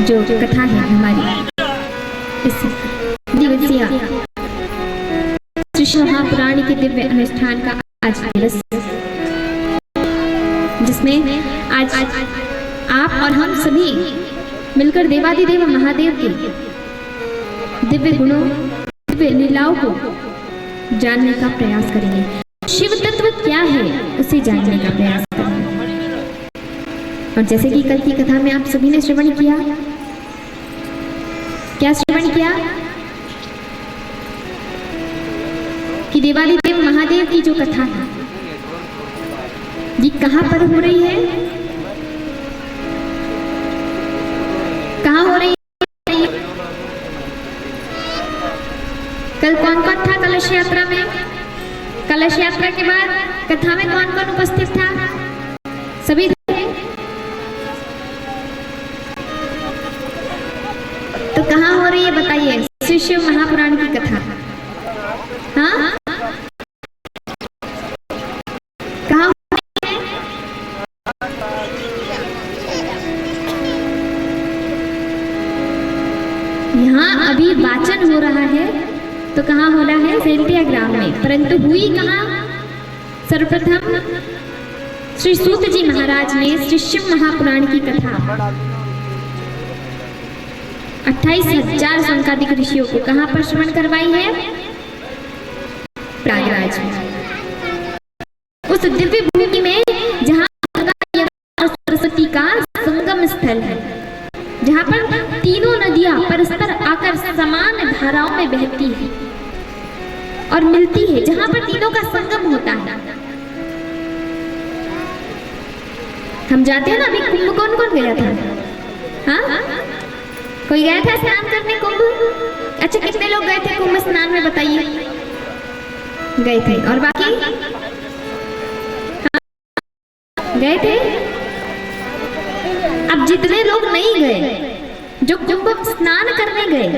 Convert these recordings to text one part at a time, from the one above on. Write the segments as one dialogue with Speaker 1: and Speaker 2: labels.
Speaker 1: जो कथा है हमारी इस दिवसीय श्री शिव महापुराण के दिव्य अनुष्ठान का आज दिवस, जिसमें आज आप और हम सभी मिलकर देवादिदेव महादेव के दिव्य गुणों, दिव्य लीलाओं को जानने का प्रयास करेंगे। शिव तत्व क्या है उसे जानने का प्रयास करेंगे। और जैसे कि कल की कथा में आप सभी ने श्रवण किया, क्या श्रवण किया कि देवादिदेव महादेव की जो कथा है ये कहां पर हो रही है, कहां हो रही है? कल कौन कौन था कलश यात्रा में? कलश यात्रा के बाद कथा में कौन कौन उपस्थित था? सभी थे। तो कहां हो रही है बताइए श्री शिव महापुराण की कथा? हाँ, कहां हो रही है? यहाँ अभी वाचन हो रहा है, तो कहाँ हो रहा है? सेंटिया ग्राम में। परंतु हुई कहाँ? सर्वप्रथम श्री सूत जी महाराज ने श्री शिव महापुराण की कथा 28,000 संकादिक ऋषियों को कहाँ पर श्रवण करवाई है? प्रयागराज में, उस दिव्य भूमि में जहाँ सरस्वती का संगम स्थल है, जहाँ पर तीनों नदियां परस्पर आकर समान धाराओं में बहती है और मिलती है, जहाँ पर तीनों का संगम होता है। हम जाते हैं ना, अभी कुंभ कौन कौन गया था? हाँ, कोई गया था स्नान करने कुंभ? अच्छा, कितने लोग गए थे कुंभ स्नान में बताइए? गए थे। और बाकी? हाँ, गए थे। अब जितने लोग नहीं गए, जो कुंभ स्नान करने गए,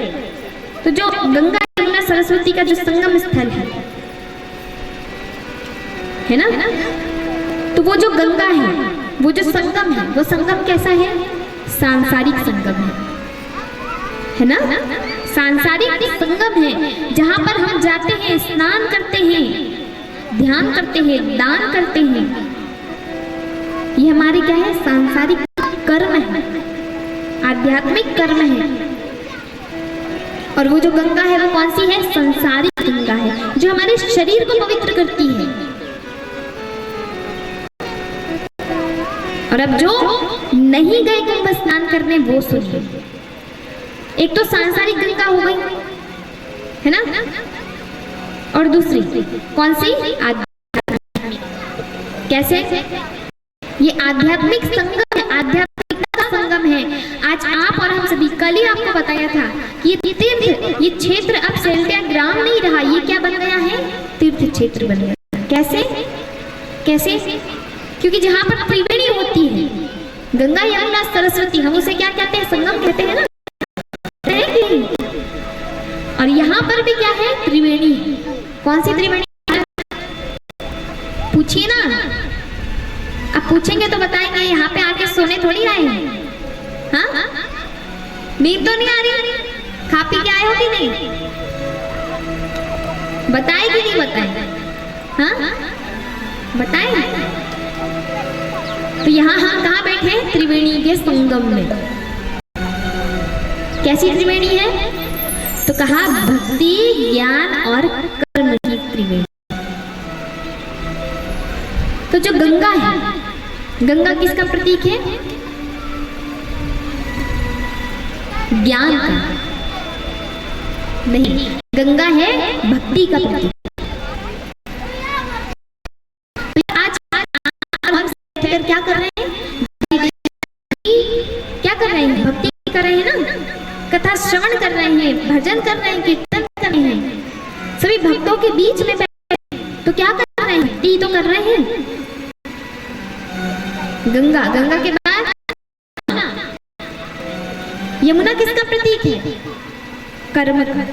Speaker 1: तो जो गंगा यमुना सरस्वती का जो संगम स्थल है ना, तो वो जो गंगा है, वो जो संगम है, वो संगम कैसा है? सांसारिक संगम है ना? सांसारिक संगम है, जहां पर हम जाते हैं, स्नान करते हैं, ध्यान करते हैं, दान करते हैं। ये हमारे क्या है? सांसारिक कर्म है, आध्यात्मिक कर्म है। और वो जो गंगा है वो कौन सी है? संसारिक गंगा है, जो हमारे शरीर को पवित्र करती है। और अब जो नहीं गए कुंभ स्नान करने वो सुनिए। एक तो सांसारिक गंगा हो गई, है ना, और दूसरी कौन सी, आध्यात्मिक। कैसे? ये आध्यात्मिक संगम है, आध्यात्मिकता का संगम है। आज आप और हम सभी, कल ही आपको बताया था कि ये तीर्थ, ये क्षेत्र अब सेल्टिया ग्राम नहीं रहा, ये क्या बन गया है, तीर्थ क्षेत्र बन गया। कैसे? कैसे? क्योंकि जहां पर त्रिवेणी होती है, गंगा यमुना सरस्वती, हम उसे क्या कहते हैं, संगम कहते हैं ना, और यहाँ पर भी क्या है, त्रिवेणी। कौन सी त्रिवेणी? पूछिए ना, अब पूछेंगे तो बताएंगे, यहाँ पे आके सोने थोड़ी आए हैं। हाँ, नींद तो नहीं आ रही, खा पी के आए हो कि नहीं, बताए कि नहीं बताए? हाँ, बताए। तो यहाँ हम कहाँ बैठे, त्रिवेणी के संगम में। कैसी त्रिवेणी है? तो कहा भक्ति, ज्ञान और कर्म की त्रिवेणी। तो जो गंगा है, गंगा किसका प्रतीक है, ज्ञान का नहीं, गंगा है भक्ति का प्रतीक। आज हम क्या कर रहे हैं, क्या कर रहे हैं, भक्ति कर रहे हैं ना, कथा श्रवण कर रहे हैं, भजन कर रहे हैं, कीर्तन कर रहे हैं, सभी भक्तों के बीच में बैठे, तो क्या कर रहे हैं, भक्ति तो कर रहे हैं। गंगा, गंगा के बाद यमुना किसका प्रतीक है, कर्म का,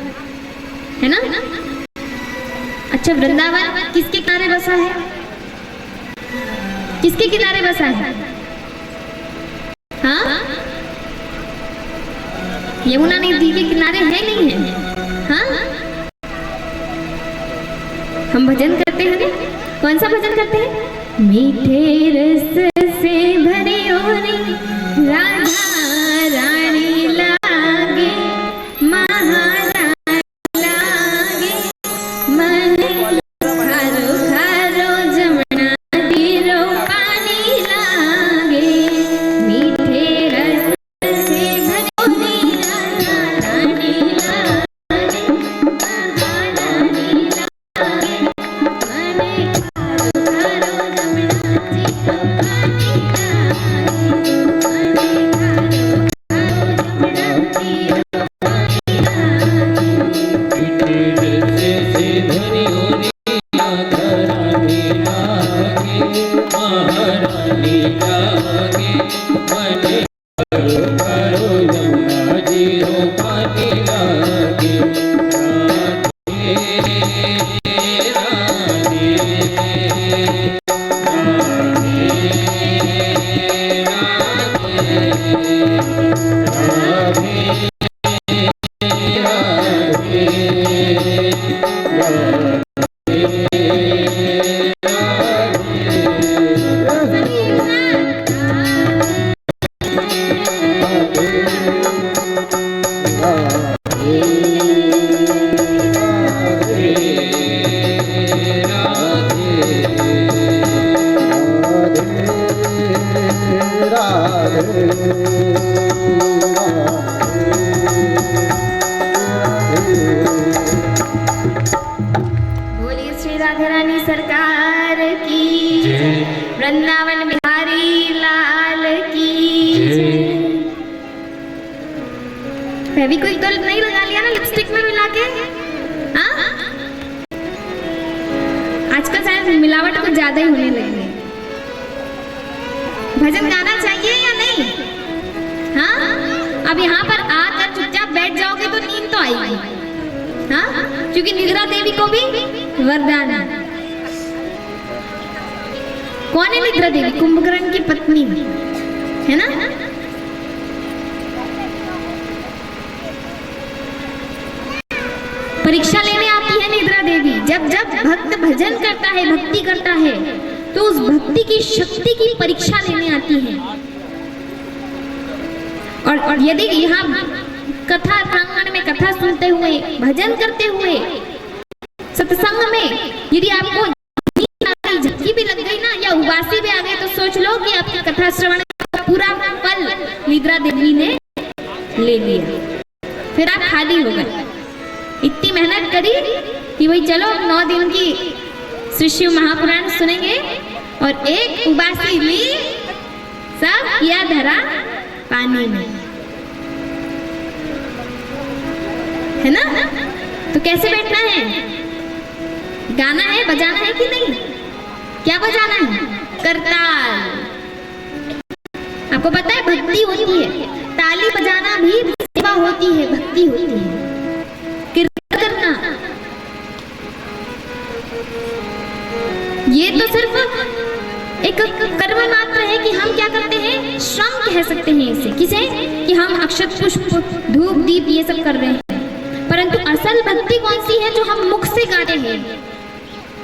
Speaker 1: है ना। अच्छा, वृंदावन किसके किनारे बसा है, किसके किनारे बसा है, हाँ, यमुना नदी के किनारे है, नहीं है? हाँ, हम भजन करते हैं ना, कौन सा भजन करते हैं, मीठे रस से भरी ओरी राधा रानी लागे, महारानी लागे, मन खारो खारो जमुना तीरो पानी लागे, मीठे रस से भरी बोलिए श्री राधा रानी सरकार की, वृंदावन बिहारी लाल की। फेविक्विक तो नहीं लगा लिया ना लिपस्टिक में मिला के? हाँ, आजकल शायद मिलावट कुछ ज्यादा ही होने लगी है। भजन गाना चाहिए या नहीं? हाँ, अब यहाँ पर आकर चुपचाप बैठ जाओगे तो नींद तो आएगी। हाँ, क्योंकि निद्रा देवी को भी वरदान है। कौन है निद्रा देवी? कुंभकर्ण की पत्नी है ना। परीक्षा लेने आती है निद्रा देवी। जब जब भक्त भजन करता है, भक्ति करता है, तो उस भक्ति की शक्ति की परीक्षा लेने आती है। और यदि यहाँ कथा प्रांगण में कथा सुनते हुए, भजन करते हुए, सत्संग में यदि आपको झपकी भी लग गई ना, या उबासी भी आ गई, तो सोच लो कि आपकी कथा श्रवण का पूरा फल सुमित्रा देवी ने ले लिया। फिर आप खाली हो गए। इतनी मेहनत करी कि भाई चलो 9 दिन की श्री शिव महापुराण सुनेंगे, और एक उबासी ली, सब किया धरा पानी में, है ना? तो कैसे बैठना है? गाना है, बजाना है कि नहीं? क्या बजाना है? करताल। आपको पता है भक्ति होती है, ताली बजाना भी सेवा होती है, भक्ति होती है। कीर्तन करना ये तो सिर्फ एक कर्म मात्र है कि हम क्या करते हैं, श्रम कह सकते हैं इसे, किसे? कि हम अक्षत पुष्प धूप दीप ये सब कर रहे हैं। परंतु असल भक्ति कौन सी है? जो हम मुख से गाते हैं,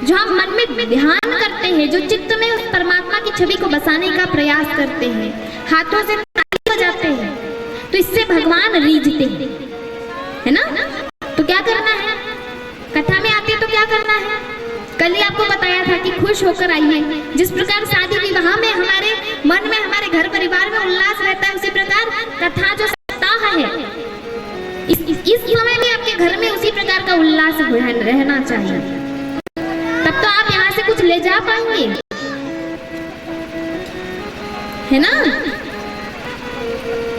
Speaker 1: जो हम मन में ध्यान करते हैं, जो चित्त में उस परमात्मा की छवि को बसाने का प्रयास करते हैं, हाथों से ताली बजाते हैं, तो इससे भगवान रीझते हैं, है ना? तो क्या करना है? कथा में आते तो क्या करना है? कल ही आपको बताया था कि खुश होकर आइए। जिस प्रकार शादी विवाह में हमारे मन में, हमारे घर परिवार में उल्लास रहता है, उसी प्रकार कथा जो सप्ताह है, इस समय में आपके घर में उसी प्रकार का उल्लास रहना चाहिए। तब तो आप यहाँ से कुछ ले जा पाएंगे, है ना?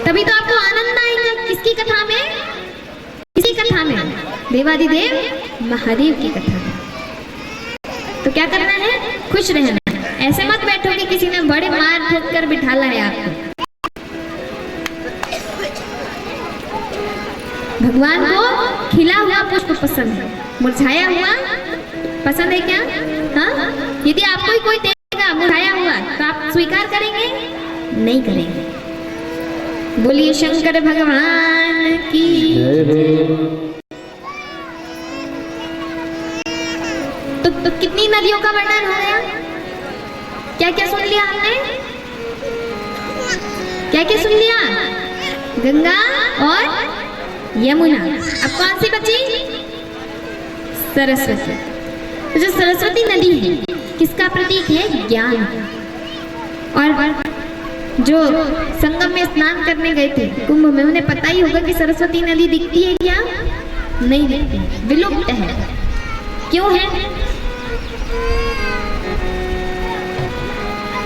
Speaker 1: तभी तो आपको आनंद आएगा। किसकी कथा में? किसी कथा में? देवादिदेव महादेव की कथा में। तो क्या करना है? खुश रहना है। ऐसे मत बैठो कि किसी ने बड़े मार ठोक कर बिठाला है आपको। भगवान को खिला हुआ पुष्प पसंद है, मुरझाया हुआ पसंद है क्या? हाँ? यदि आपको ही कोई देगा मुरझाया हुआ तो आप स्वीकार करेंगे? नहीं करेंगे। बोलिए शंकर भगवान की। तो कितनी नदियों का वर्णन हो गया? क्या क्या सुन लिया हमने? क्या क्या सुन लिया? गंगा और यमुना। अब कौन सी बची? सरस्वती। तो जो सरस्वती नदी है किसका प्रतीक है? ज्ञान। और जो संगम में स्नान करने गए थे कुंभ में, उन्हें पता ही होगा कि सरस्वती नदी दिखती है क्या? नहीं दिखती, विलुप्त है। क्यों है?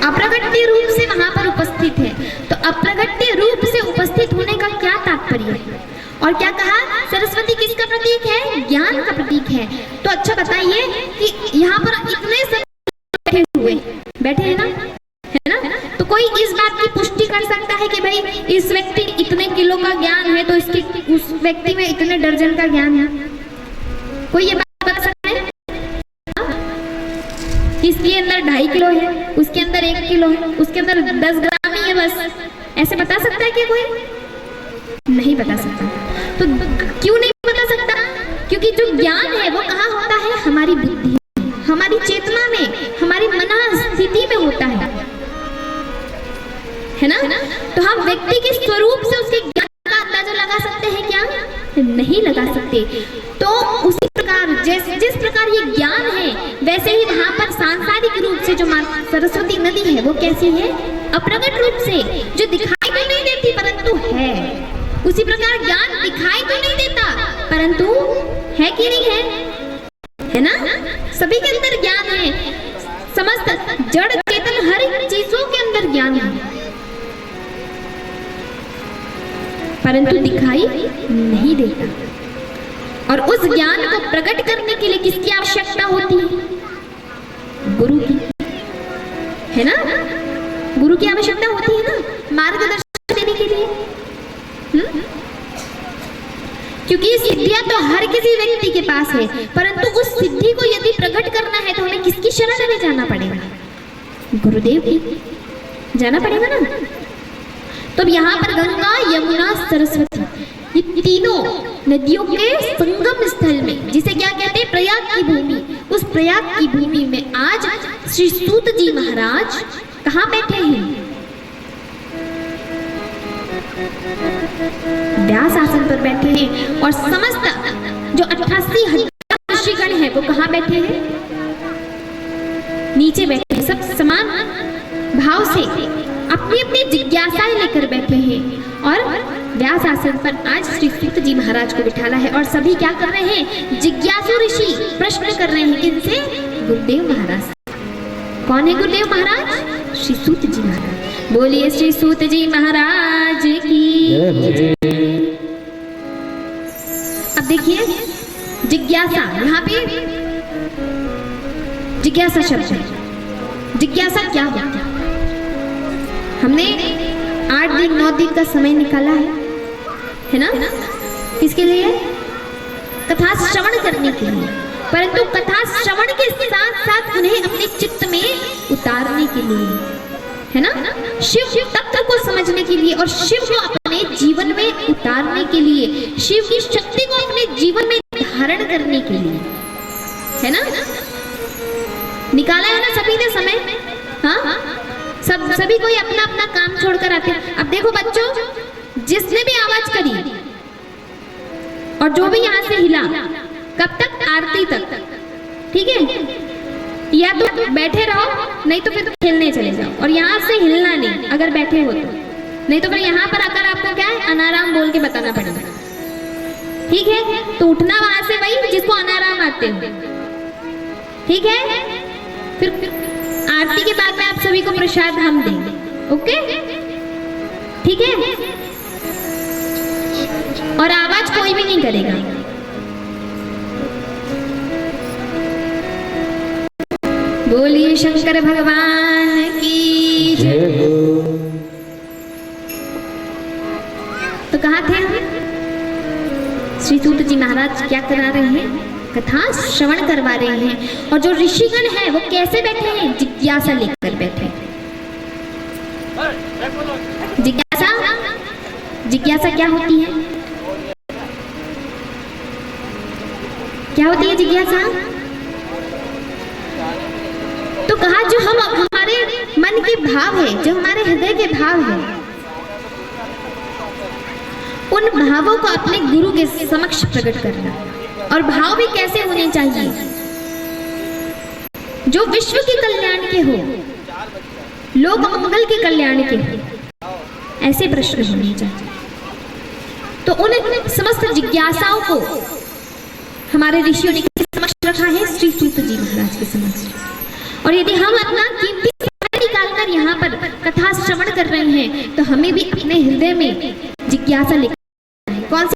Speaker 1: अप्रगट्य रूप से वहां पर उपस्थित है। तो अप्रगट्य रूप से उपस्थित होने का क्या तात्पर्य है? और क्या कहा? सरस्वती किसका प्रतीक है? ज्ञान का प्रतीक है। तो अच्छा बताइए कि यहाँ पर इतने सब बैठे हैं ना, है ना? तो कोई इस बात की पुष्टि कर सकता है कि भाई इस व्यक्ति इतने किलो का ज्ञान है तो इसके उस व्यक्ति में इतने दर्जन का ज्ञान है? कोई ये बात बता सकता है? इसके अंदर 2.5 किलो है, उसके अंदर 1 किलो है, उसके अंदर 10 ग्राम ही है बस। ऐसे बता सकता है क्या कोई? नहीं बता सकता। तो क्यों नहीं बता सकता? क्योंकि जो ज्ञान है वो कहाँ होता है? हमारी बुद्धि, हमारी चेतना में, हमारी मना स्थिति में होता है ना? तो हम व्यक्ति के स्वरूप से उसके ज्ञान का अंदाजा लगा सकते हैं क्या? नहीं लगा सकते। तो उसी प्रकार जिस प्रकार ये ज्ञान है, वैसे ही वहां पर सांसारिक रूप से जो सरस्वती नदी है वो कैसी है? अप्रगट रूप से, जो दिखाई तो नहीं देती परंतु है। उसी प्रकार ज्ञान दिखाई तो नहीं देता परंतु है कि नहीं है? है ना? सभी के अंदर ज्ञान है। समस्त जड़ चेतन हर एक चीजों के अंदर ज्ञान है, परंतु दिखाई नहीं देता। और उस ज्ञान को प्रकट करने के लिए किसकी आवश्यकता होती है? गुरु की, है ना? गुरु की आवश्यकता होती है ना, मार्गदर्शन देने के लिए। क्योंकि सिद्धियां तो हर किसी व्यक्ति के पास है, परंतु उस सिद्धि को यदि प्रकट करना है तो हमें किसकी शरण में जाना पड़ेगा? गुरुदेव की जाना पड़ेगा ना। तो यहाँ पर गंगा, यमुना, सरस्वती, ये तीनों नदियों के संगम स्थल में, जिसे क्या कहते हैं? प्रयाग की भूमि। उस प्रयाग की भूमि में आज श्री सूत जी महाराज कहाँ बैठे हैं? व्यास आसन पर बैठे हैं। और समस्त जो 88,000 ऋषिगण है वो कहाँ बैठे हैं? नीचे बैठे हैं। सब समान भाव से अपनी अपनी जिज्ञासाएं लेकर बैठे हैं। और व्यास आसन पर आज श्री सूत जी महाराज को बिठाला है और सभी क्या कर रहे हैं, जिज्ञासु ऋषि प्रश्न कर रहे हैं। किनसे? गुरुदेव महाराज। कौन है गुरुदेव महाराज? श्री सूत जी महाराज। बोलिए श्री सूत जी महाराज की। अब देखिए जिज्ञासा, यहाँ पे जिज्ञासा शब्द है। जिज्ञासा क्या होता है? हमने 8 दिन 9 दिन का समय निकाला है ना, किसके लिए? कथा श्रवण करने के लिए। परंतु कथा श्रवण के साथ साथ उन्हें अपने चित्त में उतारने के लिए, है ना, शिव तत्व को समझने के लिए और शिव को अपने जीवन में उतारने के लिए, शिव की शक्ति को अपने जीवन में धारण करने के लिए, है ना, निकाला है ना सभी ने समय। हाँ, सभी कोई अपना अपना काम छोड़कर आते हैं। अब देखो बच्चों, जिसने भी आवाज करी और जो भी यहाँ से हिला, कब तक? आरती तक, ठीक है? या तो बैठे रहो, नहीं तो फिर तो खेलने चले जाओ, और यहाँ से हिलना नहीं अगर बैठे हो तो, नहीं तो फिर यहाँ पर आकर आपको क्या है, अनाराम बोल के बताना पड़ेगा, ठीक है? तो उठना वहां से वही जिसको अनाराम आते हो, ठीक है? फिर आरती के बाद में आप सभी को प्रसाद हम देंगे, ओके, ठीक है? और आवाज कोई भी नहीं करेगा। बोलिए शंकर भगवान की जय। तो कहाँ थे हम? श्री सूत जी महाराज क्या करा रहे हैं? कथा श्रवण करवा रहे हैं। और जो ऋषिगण हैं वो कैसे बैठे हैं? जिज्ञासा लेकर बैठे। जिज्ञासा, जिज्ञासा क्या होती है? क्या होती है जिज्ञासा? तो कहा जो हम हमारे मन के भाव है, जो हमारे हृदय के भाव है, उन भावों को अपने गुरु के समक्ष प्रकट करना। और भाव भी कैसे होने चाहिए? जो विश्व के कल्याण के हो, लोक मंगल के कल्याण के हो, ऐसे प्रश्न होने चाहिए। तो उन समस्त जिज्ञासाओं को हमारे ऋषियों ने समक्ष रखा है, श्री सूत जी महाराज के समक्ष। और यदि हम अपना कीमती समय निकालकर यहाँ पर कथा श्रवण कर रहे हैं, तो हमें भी अपने हृदय में जिज्ञासा लेकर, कौन सी?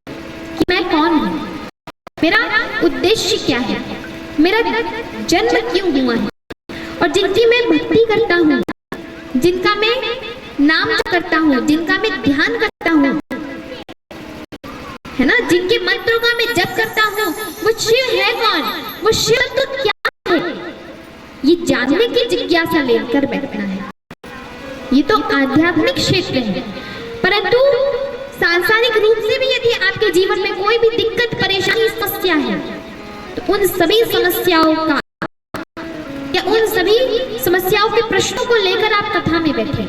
Speaker 1: कि मैं कौन हूँ, मेरा उद्देश्य क्या है, मेरा जन्म क्यों हुआ है, और जिनकी मैं भक्ति करता हूँ, जिनका मैं नाम करता हूँ, जिनका मैं ध्यान करता हूँ, है ना, जिनके मंत्रों का मैं जप करता हूँ, वो शिव है कौन, वो शिव तो क्या है, ये जानने की जिज्ञासा लेकर बैठना है। ये तो आध्यात्मिक क्षेत्र है। परंतु सांसारिक रूप से भी यदि आपके जीवन में कोई भी दिक्कत, परेशानी, समस्या है, तो उन सभी समस्याओं का या उन सभी समस्याओं के प्रश्नों को लेकर आप कथा में बैठे।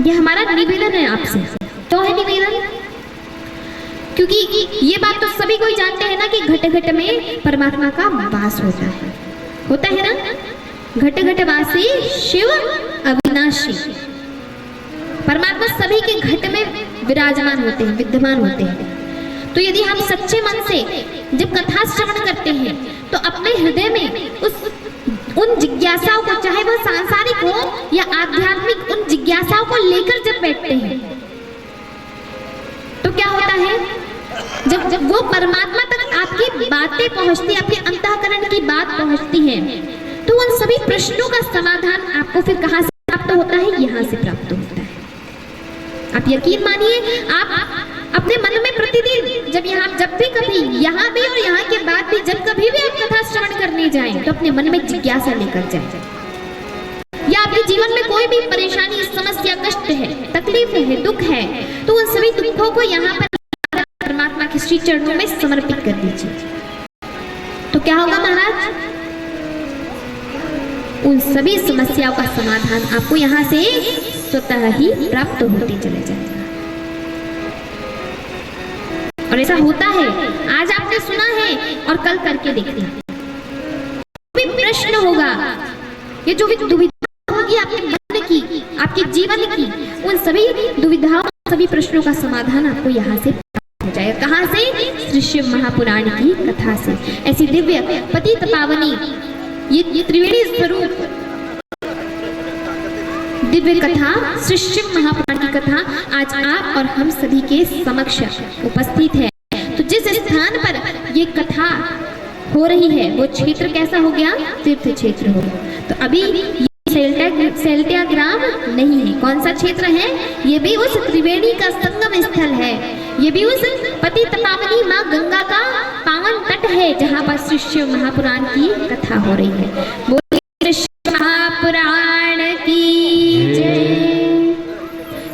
Speaker 1: ये हमारा निवेदन है आपसे। तो है निवेदन, क्योंकि ये बात तो सभी कोई जानते हैं ना कि घट घट में परमात्मा का वास होता है ना। घट घट वासी शिव अविनाशी, परमात्मा सभी के घट में विराजमान होते हैं, विद्यमान होते हैं। तो यदि हम सच्चे मन से जब कथा श्रवण करते हैं, तो अपने हृदय में उन जिज्ञासाओं को, चाहे वह सांसारिक हो या आध्यात्मिक, उन जिज्ञासाओं को लेकर जब बैठते हैं, तो क्या होता है, जब वो परमात्मा तक आपकी बातें पहुंचती, आपके अंतःकरण की बात पहुंचती है, तो उन सभी प्रश्नों का समाधान आपको फिर कहां से प्राप्त होता है? यहाँ से प्राप्त होता है। आप यकीन मानिए, आप अपने मन में प्रतिदिन जब भी कभी यहाँ भी और यहाँ के बाद भी जब कभी भी आप कथा श्रवण करने जाएं, तो अपने मन में जिज्ञासा लेकर जाएं। या आपके जीवन में कोई भी परेशानी, समस्या, कष्ट है, तकलीफ है, दुख है, तो उन सभी दुखों को यहाँ पर परमात्मा के श्री चरणों में समर्पित कर दीजिए। तो क्या होगा महाराज? उन सभी समस्याओं का समाधान आपको यहाँ से स्वतः ही प्राप्त होते चले जाएगा। और ऐसा होता है, आज आपने सुना है और कल करके देखना। भी प्रश्न होगा, ये जो भी दुविधा होगी आपके मन की, आपके जीवन की, उन सभी दुविधाओं का सभी प्रश्नों का समाधान आपको यहाँ से प्राप्त हो जाएगा। कहाँ से? श्री शिव महापुराण की कथा से। ऐसी दिव्य पतित पावनी ये त्रिवेणी स्वरूप दिव्य कथा, श्री शिव महापुराण की कथा आज आप और हम सभी के समक्ष उपस्थित है। तो जिस स्थान पर ये कथा हो रही है वो क्षेत्र कैसा हो गया? तीर्थ क्षेत्र हो गया। तो अभी सेल्टिया ग्राम नहीं है, कौन सा क्षेत्र है? ये भी उस त्रिवेणी का संगम स्थल है, ये भी उस पतित पावनी माँ गंगा का पावन तट है जहाँ पर श्री शिव महापुराण की कथा हो रही है। बोलिए शिव महापुराण की जय,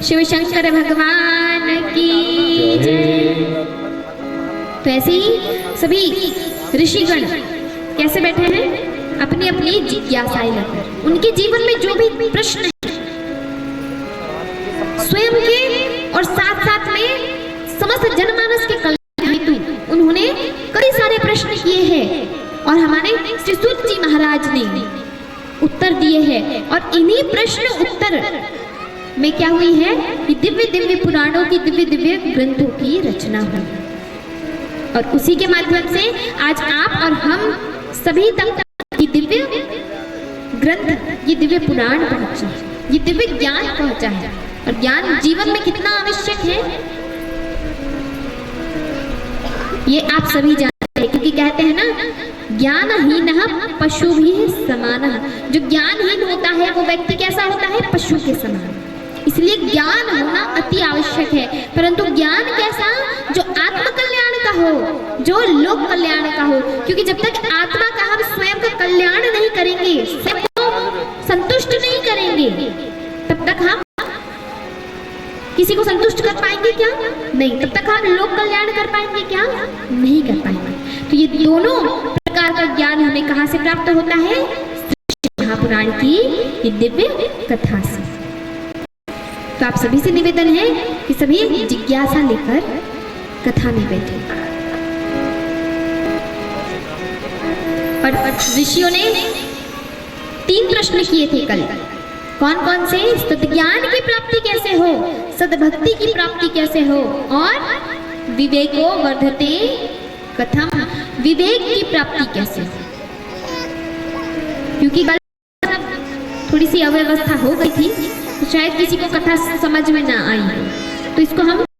Speaker 1: शिव शंकर भगवान की जय। तो ऐसे ही सभी ऋषिगण कैसे बैठे हैं? अपनी अपनी जिज्ञासाएं लेकर, उनके जीवन में जो भी प्रश्न है स्वयं के और साथ साथ में समस्त जनमानस के कल्याण हेतु उन्होंने कई सारे प्रश्न किए हैं और हमारे श्री सूत जी महाराज ने उत्तर दिए हैं। और इन्हीं प्रश्न उत्तर में क्या हुई है कि दिव्य दिव्य पुराणों की, दिव्य दिव्य ग्रंथों की रचना हुई और उसी के माध्यम से आज आप और हम सभी तक ये दिव्य ग्रंथ, ये दिव्य पुराण पहुंचा, ये दिव्य ज्ञान पहुंचा है। और ज्ञान जीवन में कितना आवश्यक है ये आप सभी जानते हैं, क्योंकि कहते हैं ना ज्ञानहीनः पशु भी समानः। जो ज्ञानहीन होता है वो व्यक्ति कैसा होता है? पशु के समान। इसलिए ज्ञान होना अति आवश्यक है, परंतु ज्ञान कैसा? जो आत्म कल्याण का हो, जो लोक कल्याण का हो। क्योंकि जब तक आत्मा का हम स्वयं का कल्याण नहीं करेंगे, स्वयं को संतुष्ट नहीं करेंगे, तब तक हम किसी को संतुष्ट कर पाएंगे क्या? नहीं। तब तक हम लोक कल्याण कर पाएंगे क्या? नहीं कर पाएंगे। तो ये दोनों प्रकार का ज्ञान हमें कहाँ से प्राप्त होता है? महापुराण की ये दिव्य कथा से। तो आप सभी से निवेदन है कि सभी जिज्ञासा लेकर कथा में बैठे। और ऋषियों ने 3 प्रश्न किए थे कल। कौन कौन से? सद्ज्ञान की प्राप्ति कैसे हो, सद्भक्ति की प्राप्ति कैसे हो, और विवेको वर्धते कथम, विवेक की प्राप्ति कैसे हो। क्योंकि कल थोड़ी सी अव्यवस्था हो गई थी तो शायद किसी को कथा समझ में ना आई, तो इसको हम